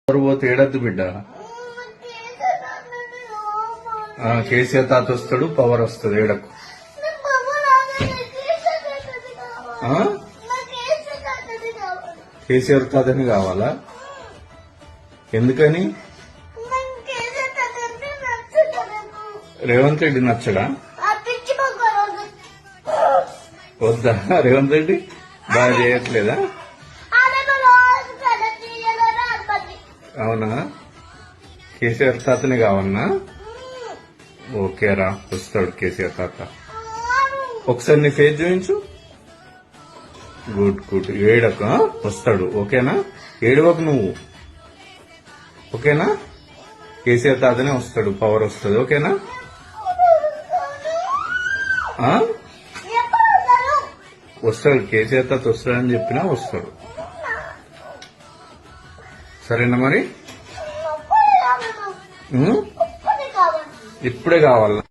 ఎవరు పోతే ఏడద్దు బిడ్డ. కేసీఆర్ తాత వస్తాడు, పవర్ వస్తుంది. ఏడకు. కేసీఆర్ తాతని కావాలా? ఎందుకని? రేవంత్ రెడ్డి నచ్చడా? వద్దా? రేవంత్ రెడ్డి బాగా చేయట్లేదా? అవునా? కేసీఆర్ తాతని కావన్నా? ఓకేరా, వస్తాడు కేసీఆర్ తాత. ఒకసారి నీ ఫేస్ చూపించు. Good good. ఏడక వస్తాడు. ఓకేనా? ఏడవకు నువ్వు. ఓకేనా? కేసీఆర్ తాతనే వస్తాడు, పవర్ వస్తుంది. ఓకేనా? వస్తాడు. కేసీఆర్ తాత వస్తాడని చెప్పినా వస్తాడు. సరేనా మరి? ఇప్పుడే కావాలా?